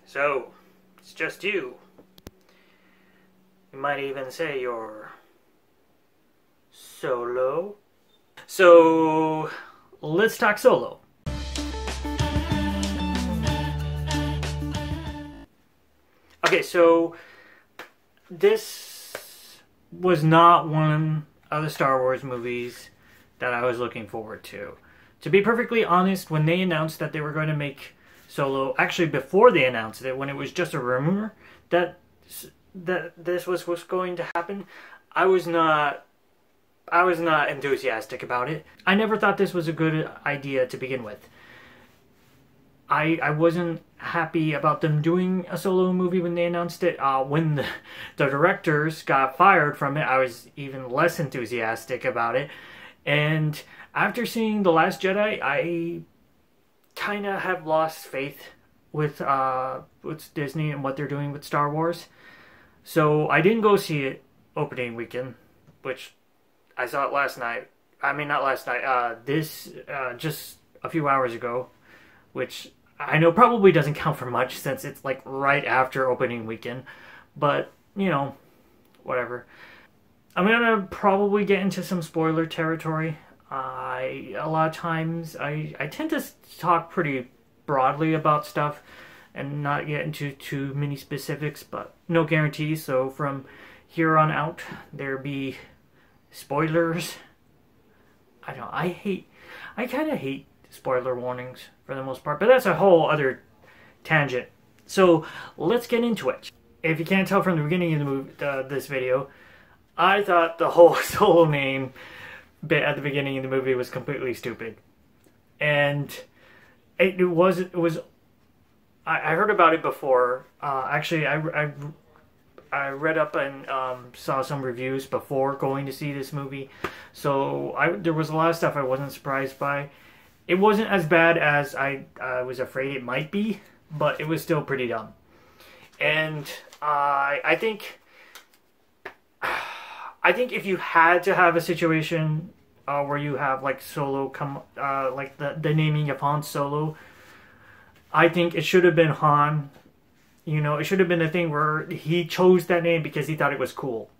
So, it's just you. You might even say you're solo. So, let's talk Solo. Okay, so this was not one of the Star Wars movies that I was looking forward to. To be perfectly honest, when they announced that they were going to make Solo, actually before they announced it, when it was just a rumor that this was going to happen, I was not enthusiastic about it. I never thought this was a good idea to begin with. I wasn't happy about them doing a Solo movie when they announced it. When the directors got fired from it, I was even less enthusiastic about it. And after seeing The Last Jedi, I kind of have lost faith with Disney and what they're doing with Star Wars. So I didn't go see it opening weekend, which I saw it last night. I mean, not last night. Just a few hours ago, which I know probably doesn't count for much since it's like right after opening weekend. But, you know, whatever. I'm going to probably get into some spoiler territory. A lot of times I tend to talk pretty broadly about stuff and not get into too many specifics, but no guarantees. So from here on out, there be spoilers. I kind of hate spoiler warnings for the most part, but that's a whole other tangent. So let's get into it. If you can't tell from the beginning of the movie, this video, I thought the whole Solo name bit at the beginning of the movie was completely stupid, and it was. I heard about it before. Actually, I read up and saw some reviews before going to see this movie, so there was a lot of stuff I wasn't surprised by. It wasn't as bad as I was afraid it might be, but it was still pretty dumb. And I think if you had to have a situation where you have like Solo come, like the naming of Han Solo, I think it should have been Han. You know, it should have been a thing where he chose that name because he thought it was cool,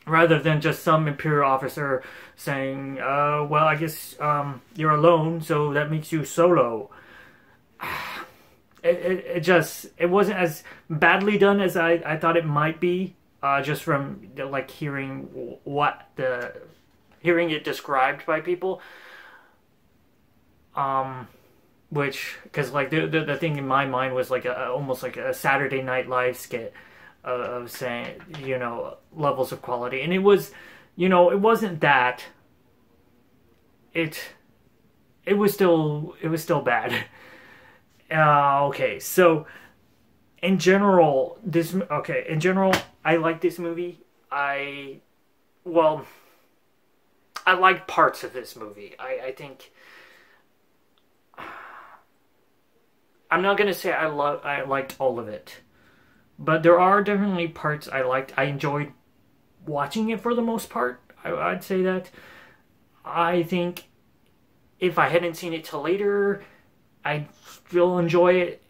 rather than just some Imperial officer saying, well, I guess you're alone, so that makes you Solo. It wasn't as badly done as I thought it might be, just from like hearing it described by people. Because like the thing in my mind was like almost like a Saturday Night Live skit of saying, you know, levels of quality, and it was, you know, it wasn't that. It was still bad. Okay, so in general, I like this movie. I like parts of this movie. I think. I'm not gonna say I liked all of it, but there are definitely parts I liked. I enjoyed watching it for the most part. I'd say that. I think if I hadn't seen it till later, I'd still enjoy it,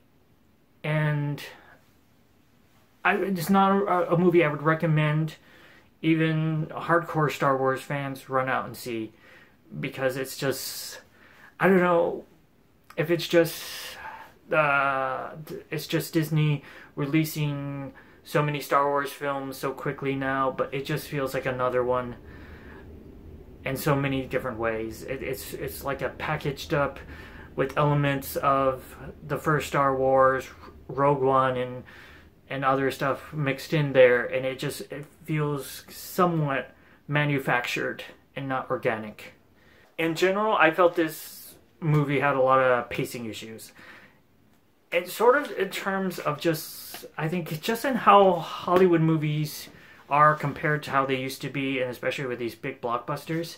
and it's not a movie I would recommend even hardcore Star Wars fans run out and see, because it's just, I don't know if it's just Disney releasing so many Star Wars films so quickly now, but it just feels like another one in so many different ways. It's like a packaged up with elements of the first Star Wars, Rogue One, and other stuff mixed in there, and it feels somewhat manufactured and not organic. In general, I felt this movie had a lot of pacing issues. And sort of in terms of I think just in how Hollywood movies are compared to how they used to be, and especially with these big blockbusters,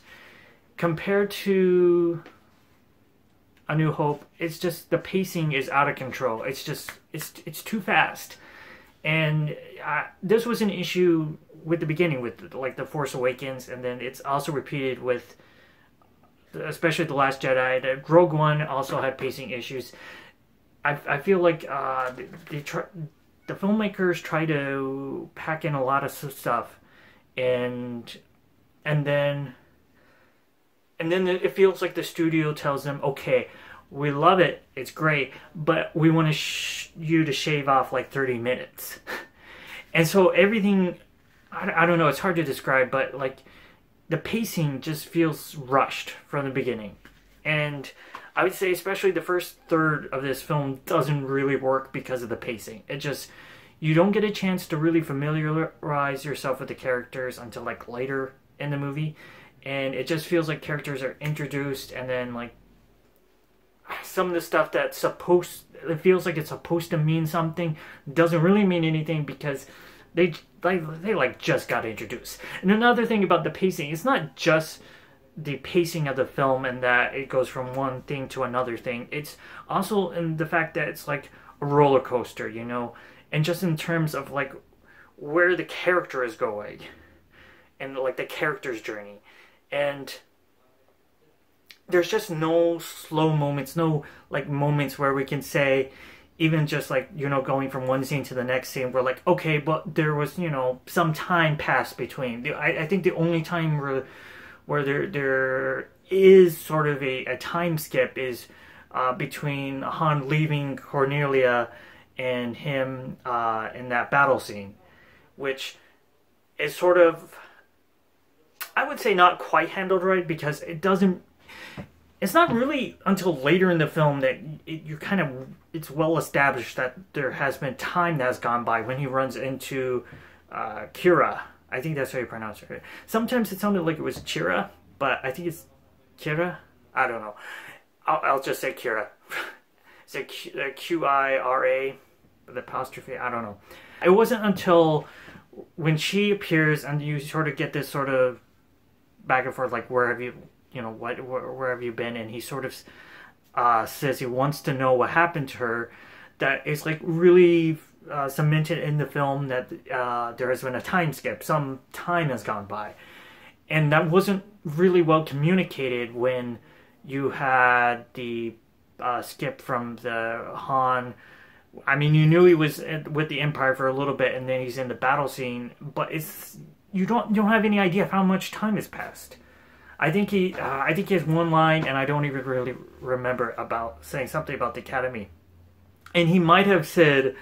compared to A New Hope, it's just the pacing is out of control. It's too fast. And this was an issue with the beginning with like The Force Awakens, and then it's also repeated with especially The Last Jedi. The Rogue One also had pacing issues. I feel like the filmmakers try to pack in a lot of stuff, and and then it feels like the studio tells them, okay, we love it, it's great, but we want you to shave off like 30 minutes. And so everything, I don't know, it's hard to describe, but like the pacing just feels rushed from the beginning. And I would say especially the first third of this film doesn't really work because of the pacing. It just, you don't get a chance to really familiarize yourself with the characters until like later in the movie. And it just feels like characters are introduced, and then like some of the stuff that's it feels like it's supposed to mean something doesn't really mean anything because they like just got introduced. And another thing about the pacing, it's not just the pacing of the film and that it goes from one thing to another thing. It's also in the fact that it's like a roller coaster, you know, and just in terms of like where the character is going and like the character's journey. And there's just no slow moments, no like moments where we can say, even just like, you know, going from one scene to the next scene, we're like, okay, but there was, you know, some time passed between. I think the only time where there is sort of a time skip is between Han leaving Cornelia and him in that battle scene, which is sort of, I would say, not quite handled right, because it's not really until later in the film that it's well established that there has been time that has gone by when he runs into Kira. I think that's how you pronounce it. Sometimes it sounded like it was Chira, but I think it's Kira. I don't know. I'll just say Kira. Is it Qira with apostrophe? I don't know. It wasn't until when she appears and you sort of get this sort of back and forth, like, where have you, you know, where have you been? And he sort of says he wants to know what happened to her. That is like really cemented in the film that there has been a time skip. Some time has gone by. And that wasn't really well communicated when you had the skip from the Han. I mean, you knew he was with the Empire for a little bit, and then he's in the battle scene, but you don't have any idea of how much time has passed. I think he has one line, and I don't even really remember, about saying something about the Academy. And he might have said,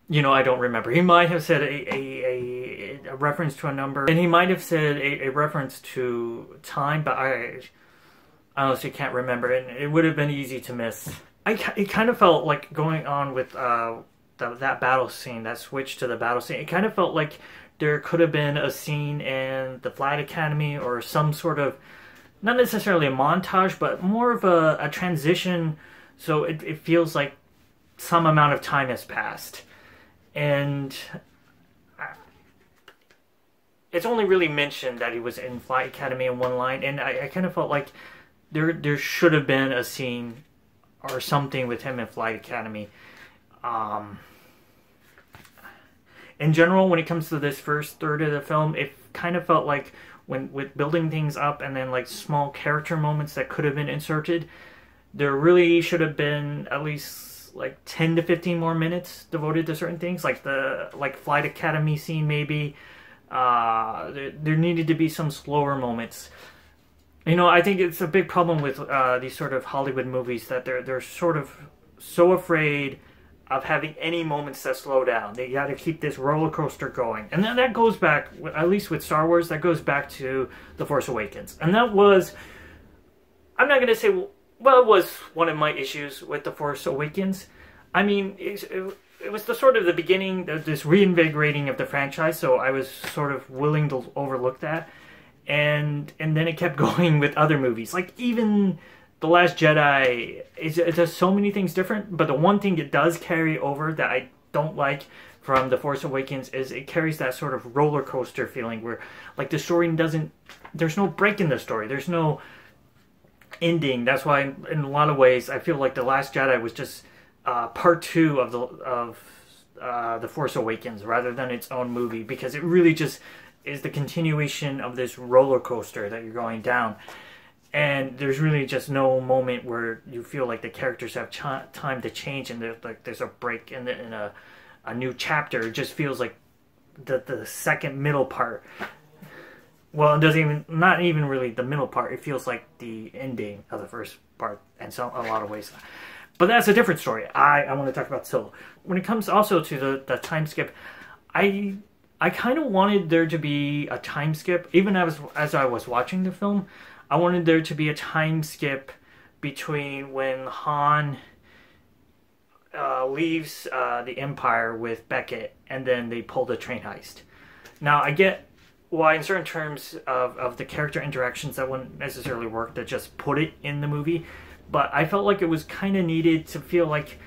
you know, I don't remember. He might have said a reference to a number, and he might have said a reference to time, but I honestly can't remember, and it would have been easy to miss. It kind of felt like going on with that battle scene, that switch to the battle scene. It kind of felt like there could have been a scene in the Flight Academy, or some sort of, not necessarily a montage, but more of a transition, so it feels like some amount of time has passed. And it's only really mentioned that he was in Flight Academy in one line, and I kind of felt like there should have been a scene or something with him in Flight Academy. In general, when it comes to this first third of the film, it kind of felt like with building things up and then like small character moments that could have been inserted, there really should have been at least like 10 to 15 more minutes devoted to certain things, like the Flight Academy scene maybe. There needed to be some slower moments. You know, I think it's a big problem with these sort of Hollywood movies, that they're sort of so afraid of having any moments that slow down. They got to keep this roller coaster going. And then that goes back, at least with Star Wars, that goes back to The Force Awakens. And that was, I'm not going to say, well, it was one of my issues with The Force Awakens. I mean, it was the sort of the beginning of this reinvigorating of the franchise, so I was sort of willing to overlook that. And then it kept going with other movies. Like, even The Last Jedi, it does so many things different, but the one thing it does carry over that I don't like from The Force Awakens is it carries that sort of roller coaster feeling where, like, the story there's no break in the story. There's no ending. That's why, in a lot of ways, I feel like The Last Jedi was just part 2 of The Force Awakens rather than its own movie, because it really just is the continuation of this roller coaster that you're going down. and there's really just no moment where you feel like the characters have time to change, and there's a break in a new chapter. It just feels like the second middle part. Well, it doesn't even, not even really the middle part. It feels like the ending of the first part in a lot of ways. But that's a different story. I want to talk about Solo. When it comes also to the time skip, I kind of wanted there to be a time skip. Even as I was watching the film, I wanted there to be a time skip between when Han leaves the Empire with Beckett, and then they pull the train heist. Now, I get why in certain terms of the character interactions that wouldn't necessarily work to just put it in the movie, but I felt like it was kind of needed to feel like,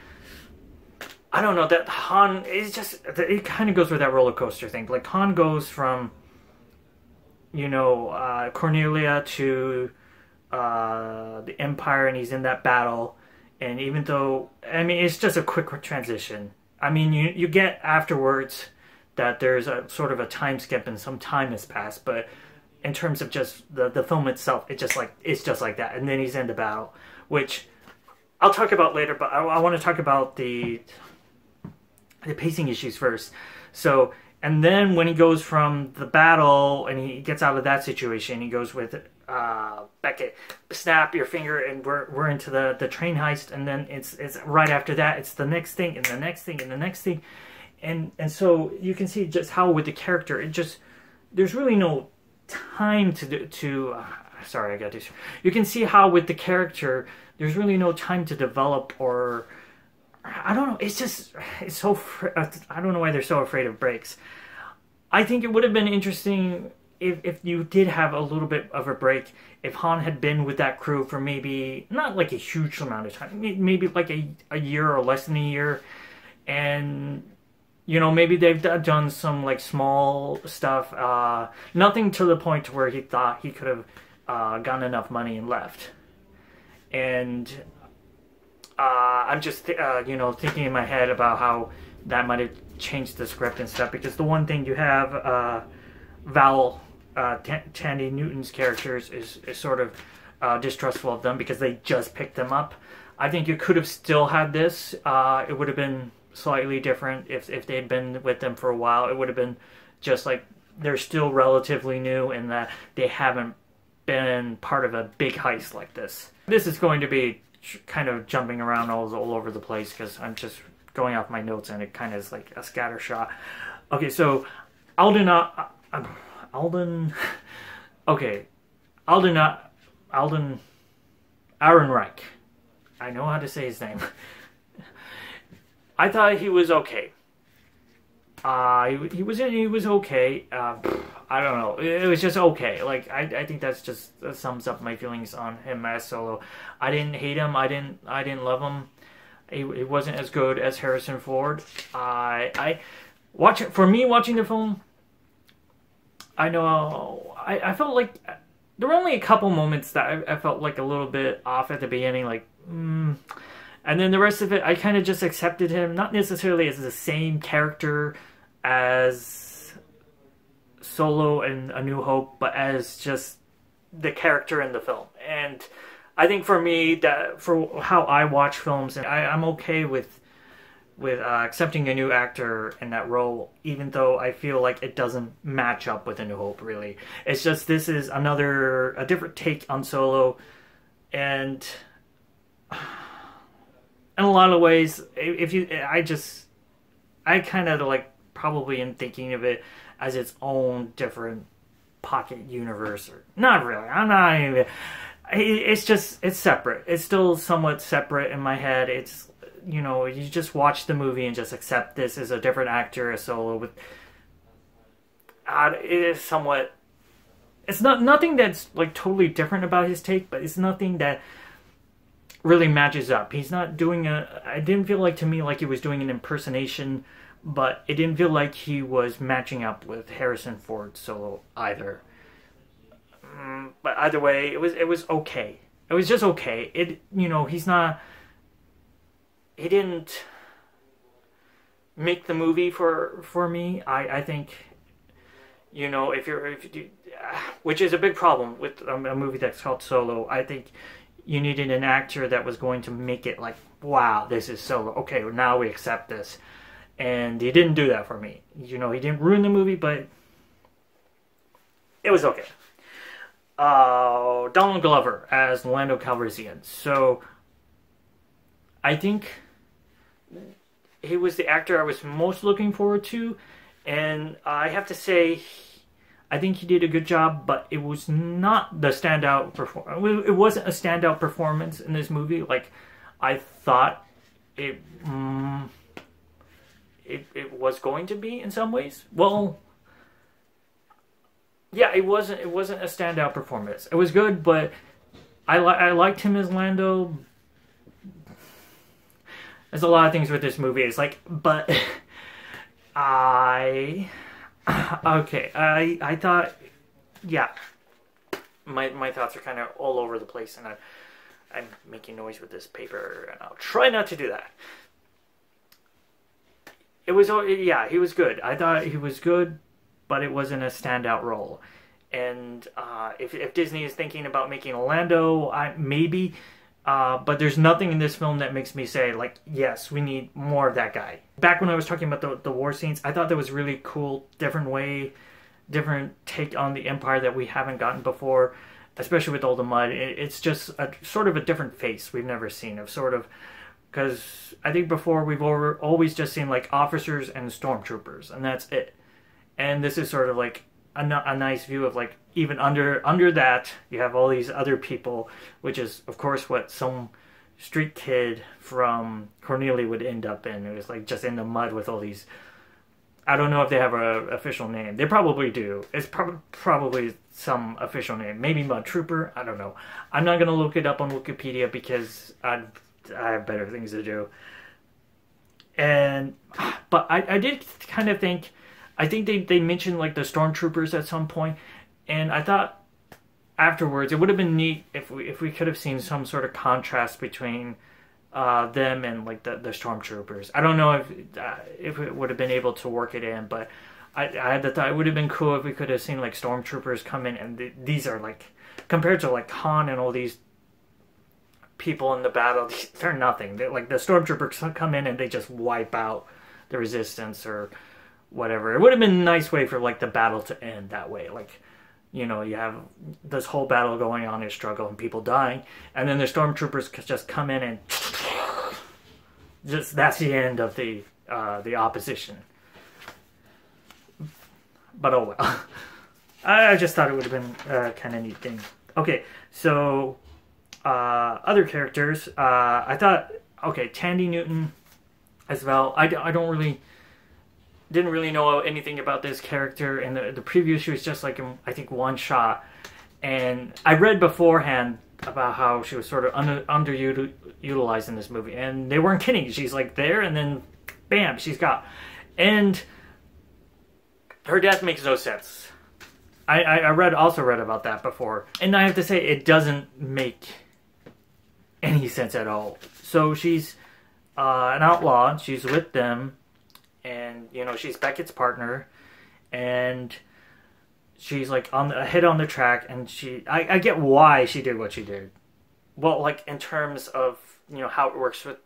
I don't know, that Han is just, it kind of goes with that roller coaster thing. Like, Han goes from, you know, Cornelia to the Empire, and he's in that battle. And even though, I mean, it's just a quick transition. I mean, you get afterwards that there's a sort of a time skip and some time has passed, but in terms of just the film itself, it's just like that. And then he's in the battle, which I'll talk about later, but I want to talk about the pacing issues first. So, and then when he goes from the battle and he gets out of that situation, he goes with Beckett, snap your finger, and we're into the train heist, and then it's right after that, it's the next thing and the next thing and the next thing. And so you can see just how with the character, it just, there's really no time sorry, I got this. You can see how with the character, there's really no time to develop, or I don't know. It's just, it's so, I don't know why they're so afraid of breaks. I think it would have been interesting if you did have a little bit of a break, if Han had been with that crew for maybe, not like a huge amount of time, maybe like a year or less than a year, and you know, maybe they've done some like small stuff, nothing to the point to where he thought he could have gotten enough money and left. And I'm just, you know, thinking in my head about how that might have changed the script and stuff, because the one thing you have, Val, Tandy Newton's characters is sort of distrustful of them because they just picked them up. I think you could have still had this. It would have been slightly different if they had been with them for a while. It would have been just like they're still relatively new in that they haven't been part of a big heist like this. This is going to be kind of jumping around all over the place because I'm just going off my notes and it kind of is like a scatter shot. Okay, so Alden Ehrenreich. I know how to say his name. I thought he was okay. He was okay. I don't know. It was just okay. Like I think that sums up my feelings on him as Solo. I didn't hate him. I didn't love him. He wasn't as good as Harrison Ford. Watching the film, I know I felt like there were only a couple moments that I felt like a little bit off at the beginning, like and then the rest of it, I kind of just accepted him, not necessarily as the same character as Solo and A New Hope, but as just the character in the film. And I think for me, that for how I watch films, and I'm okay with accepting a new actor in that role, even though I feel like it doesn't match up with A New Hope, really. It's just, this is a different take on Solo, and in a lot of ways, I kind of like probably am thinking of it as its own different pocket universe, or not really. I'm not even. It's separate. It's still somewhat separate in my head. It's, you know, you just watch the movie and just accept this as a different actor, a Solo with. It is somewhat. It's nothing that's like totally different about his take, but it's nothing that really matches up. He's not doing I didn't feel like, to me, like he was doing an impersonation, but it didn't feel like he was matching up with Harrison Ford Solo either. But either way, it was okay. It was just okay. You know, he didn't make the movie for me. I think, You know, which is a big problem with a movie that's called Solo. I think you needed an actor that was going to make it like, wow, this is Solo. Okay, now we accept this. And he didn't do that for me. You know, he didn't ruin the movie, but it was okay. Donald Glover as Lando Calrissian. So, I think he was the actor I was most looking forward to. And I have to say, I think he did a good job, but it was not the standout performance. It wasn't a standout performance in this movie. Like, I thought it was going to be in some ways. Well, yeah, it wasn't a standout performance. It was good, but I liked him as Lando. There's a lot of things with this movie. It's like, but I thought, yeah, my thoughts are kind of all over the place, and I'm making noise with this paper, and I'll try not to do that. It was, yeah, he was good. I thought he was good, but it wasn't a standout role. And if Disney is thinking about making a Lando, maybe, but there's nothing in this film that makes me say, like, yes, we need more of that guy. Back when I was talking about the war scenes, I thought that was really cool, different take on the Empire that we haven't gotten before, especially with all the mud. It's just sort of a different face we've never seen of sort of, because I think before we've always just seen like officers and stormtroopers, and that's it. And this is sort of like a nice view of like even under that you have all these other people, which is of course what some street kid from Cornelia would end up in. It was like just in the mud with all these. I don't know if they have an official name. They probably do. It's probably some official name. Maybe Mud Trooper. I don't know. I'm not gonna look it up on Wikipedia because I have better things to do. But I did kind of think, I think they mentioned like the stormtroopers at some point, and I thought afterwards it would have been neat if we could have seen some sort of contrast between them and like the stormtroopers. I don't know if it would have been able to work it in, but I had the thought it would have been cool if we could have seen like stormtroopers come in, and these are like, compared to like Han and all these people in the battle, they're nothing. They're like, the stormtroopers come in and they just wipe out the resistance or whatever. It would have been a nice way for like the battle to end that way. Like, you know, you have this whole battle going on, a struggle, and people dying, and then the stormtroopers just come in and just, that's the end of the opposition. But oh well. I just thought it would have been a kind of neat thing. Okay, so other characters. I thought, okay, Tandy Newton as well. I didn't really know anything about this character. In the preview, she was just like, I think, one shot. And I read beforehand about how she was sort of underutilized in this movie. And they weren't kidding. She's like there, and then bam, she's got. And her death makes no sense. I also read about that before. And I have to say, it doesn't make any sense at all. So she's an outlaw. She's with them. And, you know, she's Beckett's partner, and she's like ahead on the track, and I get why she did what she did. Well, like in terms of, you know, how it works with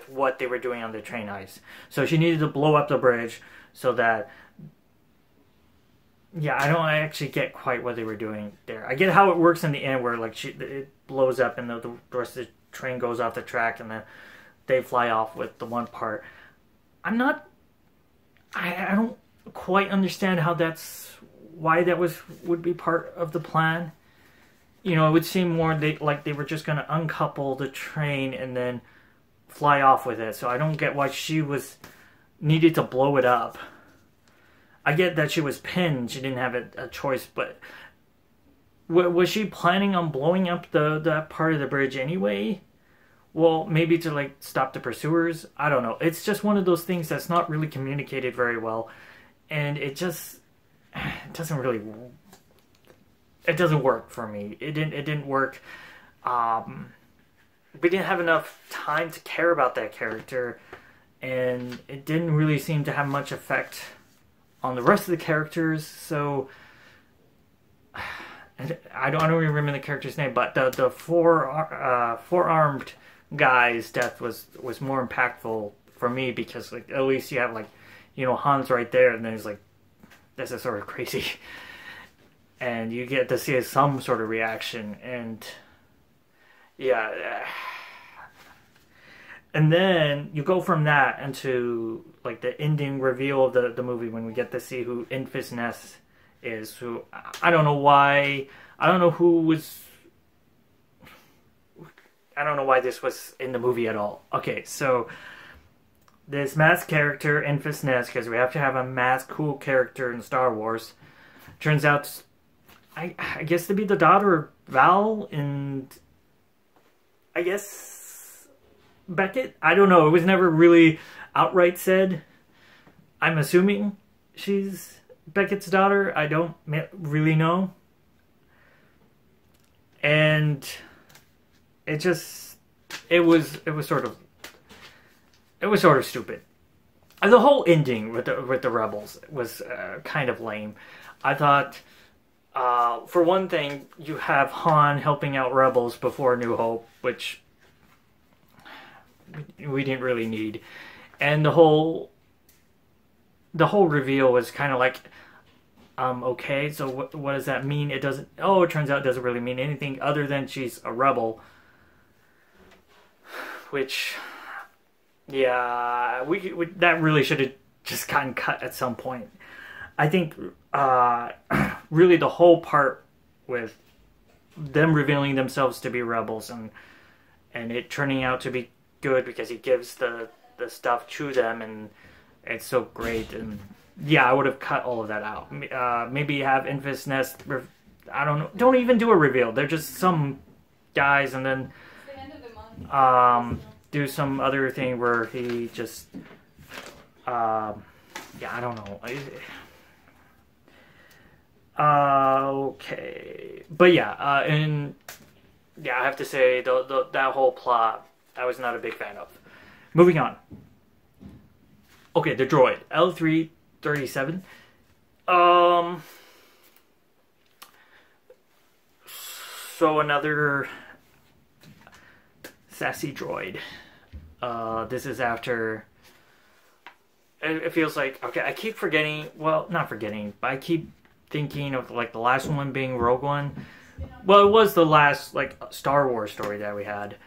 what they were doing on the train heist. So she needed to blow up the bridge so that, yeah, I don't actually get quite what they were doing there. I get how it works in the end where like it blows up and the rest of the train goes off the track and then they fly off with the one part. I don't quite understand how why that would be part of the plan. You know, it would seem more like they were just going to uncouple the train and then fly off with it. So I don't get why she needed to blow it up. I get that she was pinned. She didn't have a choice, but was she planning on blowing up that part of the bridge anyway? Well, maybe to like stop the pursuers. I don't know. It's just one of those things that's not really communicated very well, and it doesn't work for me. It didn't work. We didn't have enough time to care about that character, and it didn't really seem to have much effect on the rest of the characters. So I don't even remember the character's name, but the four-armed guy's death was more impactful for me, because like at least you have like, you know, Han's right there, and there's like, this is sort of crazy, and you get to see some sort of reaction, and yeah. And then you go from that into like the ending reveal of the movie, when we get to see who Enfys Nest is, who I don't know why, I don't know why this was in the movie at all. Okay, so this masked character, Enfys Nest, because we have to have a masked cool character in Star Wars, turns out, I guess, to be the daughter of Val and I guess Beckett? I don't know, it was never really outright said. I'm assuming she's Beckett's daughter. I don't really know. And it was sort of stupid. The whole ending with the rebels was kind of lame. I thought, for one thing, you have Han helping out rebels before New Hope, which we didn't really need, and the whole reveal was kind of like, okay, so what does that mean? It doesn't. Oh, it turns out it doesn't really mean anything other than she's a rebel. Which, yeah, we that really should have just gotten cut at some point. I think, really the whole part with them revealing themselves to be rebels and it turning out to be good because he gives the stuff to them, and it's so great. And yeah, I would have cut all of that out. Maybe have Enfys Nest. I don't know. Don't even do a reveal. They're just some guys, and then do some other thing where he just yeah, I don't know. Okay, but yeah, and yeah, I have to say that whole plot I was not a big fan of. Moving on. Okay, the droid L337. So another sassy droid. This is after. It feels like, okay, I keep forgetting. Well, not forgetting, but I keep thinking of like the last one being Rogue One. Well, it was the last like Star Wars story that we had.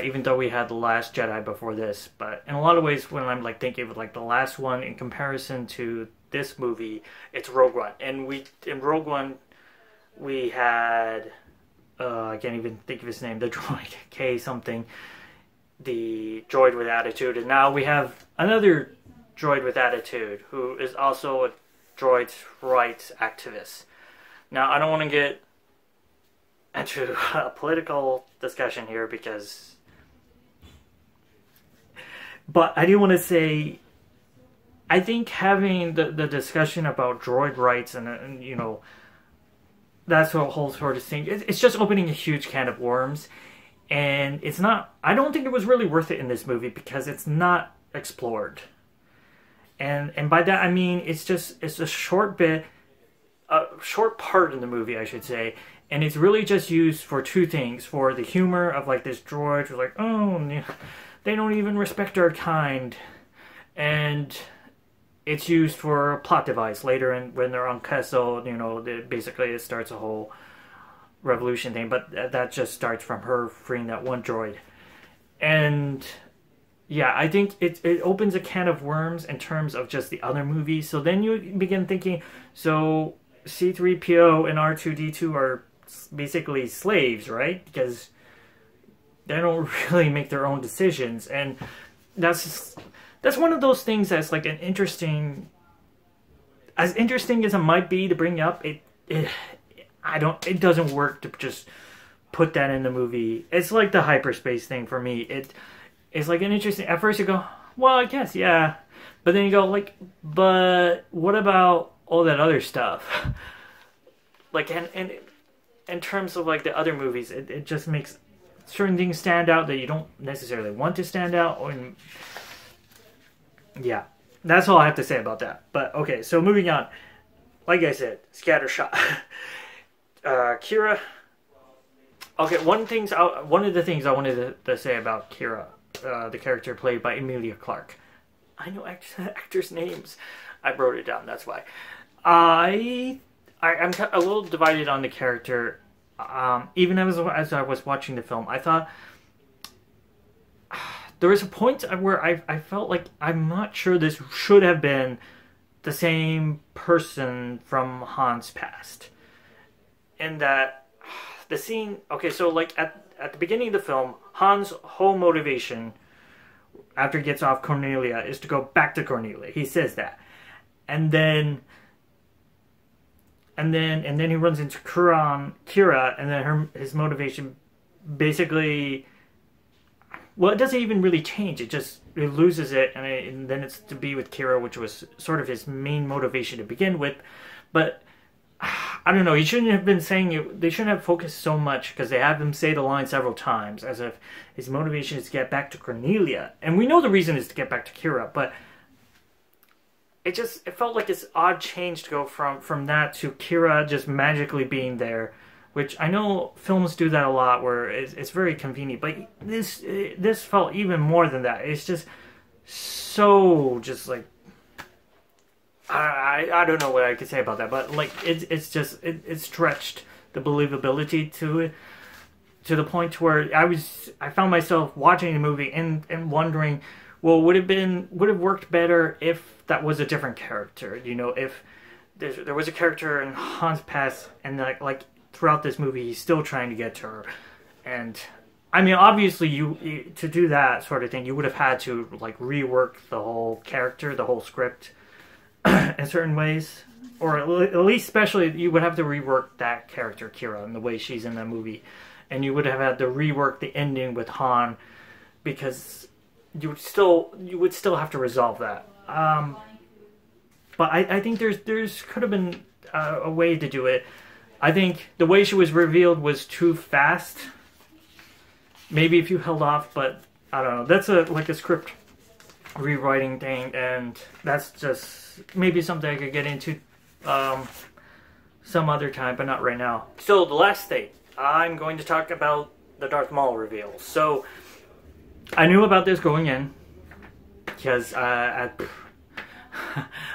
Even though we had The Last Jedi before this, but in a lot of ways, when I'm like thinking of like the last one in comparison to this movie, it's Rogue One. And in Rogue One, we had I can't even think of his name, the droid K something, the droid with attitude, and now we have another droid with attitude who is also a droid rights activist. Now, I don't want to get into a political discussion here but I do want to say, I think having the discussion about droid rights and you know, that's a whole sort of thing, it's just opening a huge can of worms, and it's not, I don't think it was really worth it in this movie because it's not explored. And by that I mean it's a short bit, a short part in the movie, I should say. And it's really just used for two things. For the humor of like this droid who's like, oh, they don't even respect our kind. And it's used for a plot device later when they're on Kessel, you know, basically it starts a whole revolution thing. But that just starts from her freeing that one droid. And yeah, I think it opens a can of worms in terms of just the other movies. So then you begin thinking, so C-3PO and R2-D2 are basically slaves, right? Because they don't really make their own decisions, and that's one of those things that's like an interesting, as interesting as it might be to bring up. It doesn't work to just put that in the movie. It's like the hyperspace thing for me. It's like an interesting. At first you go, well, I guess yeah, but then you go like, but what about all that other stuff? Like and in terms of like the other movies, it just makes certain things stand out that you don't necessarily want to stand out. Yeah. that's all I have to say about that. But okay, so moving on. Like I said, scattershot. Kira. Okay, one of the things I wanted to say about Kira, the character played by Emilia Clarke. I know actors' names. I wrote it down. That's why. I'm a little divided on the character. Even as I was watching the film, I thought there was a point where I felt like I'm not sure this should have been the same person from Han's past. And that the scene, okay, so like at the beginning of the film, Han's whole motivation after he gets off Cornelia is to go back to Cornelia. He says that. And then he runs into Kira, and then his motivation basically, well, it doesn't even really change. It loses it, and then it's to be with Kira, which was sort of his main motivation to begin with. But I don't know. He shouldn't have been saying it. They shouldn't have focused so much, because they have him say the line several times as if his motivation is to get back to Cornelia, and we know the reason is to get back to Kira. But it felt like this odd change to go from that to Kira just magically being there, which I know films do that a lot, where it's very convenient. But this felt even more than that. It's just so just like I don't know what I could say about that, but like it stretched the believability to it to the point where I found myself watching the movie and wondering, well, would have worked better if that was a different character? You know, if there was a character in Han's past, and like throughout this movie, he's still trying to get to her. And I mean, obviously, to do that sort of thing, you would have had to like rework the whole character, the whole script, in certain ways, or at least, especially, you would have to rework that character, Kira, and the way she's in that movie, and you would have had to rework the ending with Han, because you would still have to resolve that. But I think there's could have been a way to do it. I think the way she was revealed was too fast. Maybe if you held off, but I don't know. That's like a script rewriting thing, and that's just maybe something I could get into some other time, but not right now. So the last thing, I'm going to talk about the Darth Maul reveal. So I knew about this going in, because I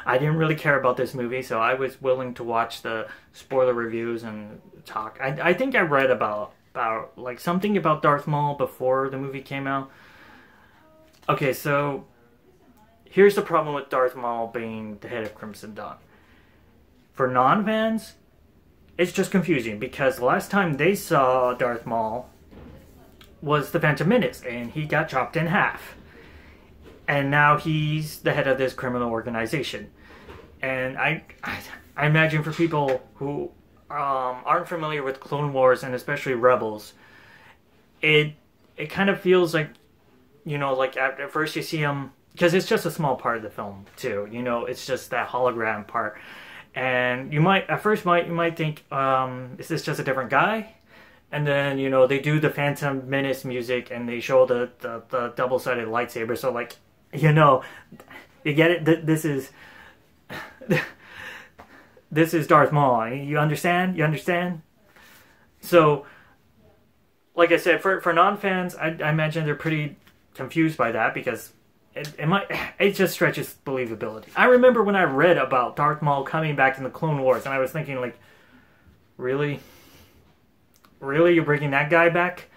didn't really care about this movie, so I was willing to watch the spoiler reviews and talk. I think I read about like something about Darth Maul before the movie came out. Okay, so here's the problem with Darth Maul being the head of Crimson Dawn. For non-fans, it's just confusing, because the last time they saw Darth Maul was The Phantom Menace, and he got chopped in half. And now he's the head of this criminal organization. And I imagine for people who aren't familiar with Clone Wars, and especially Rebels, it kind of feels like, you know, like at first you see him, because it's just a small part of the film too, you know, it's just that hologram part, and you might think, is this just a different guy? And then, you know, they do the Phantom Menace music, and they show the double-sided lightsaber, so like, you know, you get it. This is Darth Maul. You understand? You understand? So, like I said, for non-fans, I imagine they're pretty confused by that, because it just stretches believability. I remember when I read about Darth Maul coming back in the Clone Wars, and I was thinking, like, really? Really? You're bringing that guy back?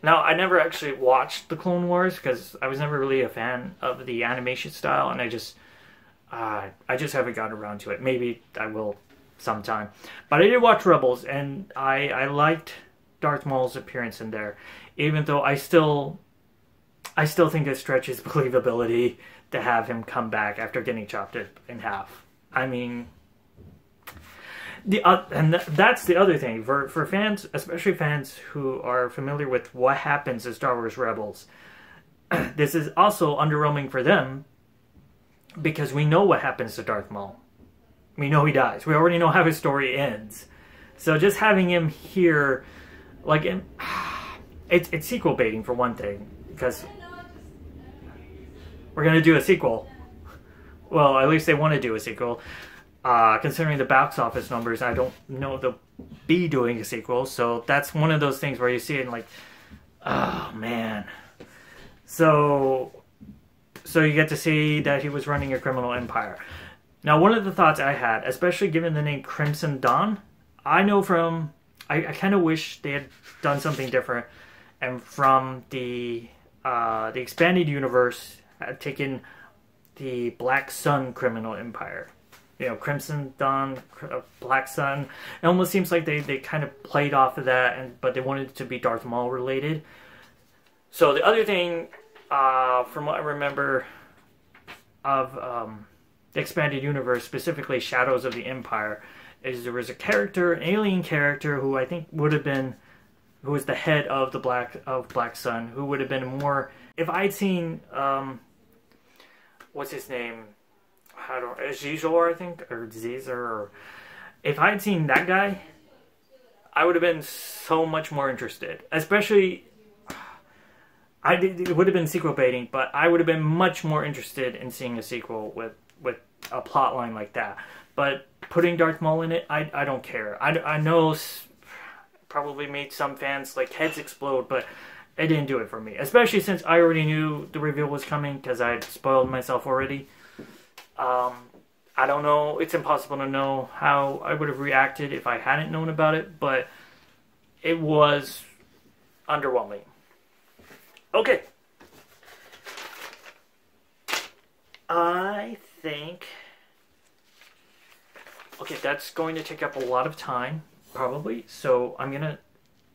Now, I never actually watched the Clone Wars, because I was never really a fan of the animation style, and I just haven't gotten around to it. Maybe I will sometime. But I did watch Rebels, and I liked Darth Maul's appearance in there, even though I still think it stretches believability to have him come back after getting chopped in half. I mean, that's the other thing for fans, especially fans who are familiar with what happens in Star Wars Rebels. This is also underwhelming for them, because we know what happens to Darth Maul. We know he dies. We already know how his story ends. So just having him here, like, it's sequel baiting for one thing, because we're gonna do a sequel Well, at least they want to do a sequel. Considering the box office numbers, I don't know if they'll be doing a sequel. So that's one of those things where you see it and like, oh man. So you get to see that he was running a criminal empire. Now, one of the thoughts I had, especially given the name Crimson Dawn, I know from... I kind of wish they had done something different, and from the expanded universe had taken the Black Sun criminal empire. You know, Crimson Dawn, Black Sun. It almost seems like they kind of played off of that, but they wanted it to be Darth Maul related. So the other thing, from what I remember of the expanded universe, specifically Shadows of the Empire, is there was a character, an alien character, who I think would have been, who was the head of the Black Sun, who would have been more. If I'd seen, what's his name? Zizor, I think, or Zizor, or if I'd seen that guy, I would have been so much more interested. Especially, it would have been sequel baiting, but I would have been much more interested in seeing a sequel with a plot line like that. But putting Darth Maul in it, I don't care. I know probably made some fans like heads explode, but it didn't do it for me. Especially since I already knew the reveal was coming because I had spoiled myself already. I don't know. It's impossible to know how I would have reacted if I hadn't known about it, but it was underwhelming. Okay. I think... Okay, that's going to take up a lot of time, probably. So I'm going to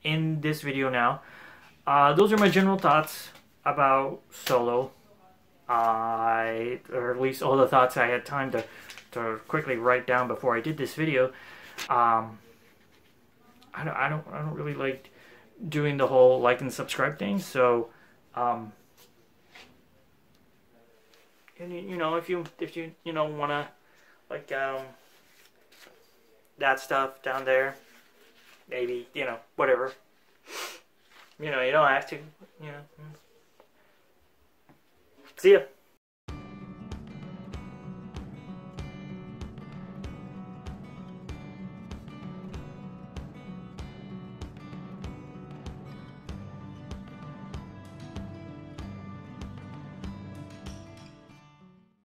end this video now. Those are my general thoughts about Solo. Or at least all the thoughts I had time to quickly write down before I did this video. I don't really like doing the whole like and subscribe thing. So, you know, if you wanna like that stuff down there, maybe, whatever. You don't have to. See ya.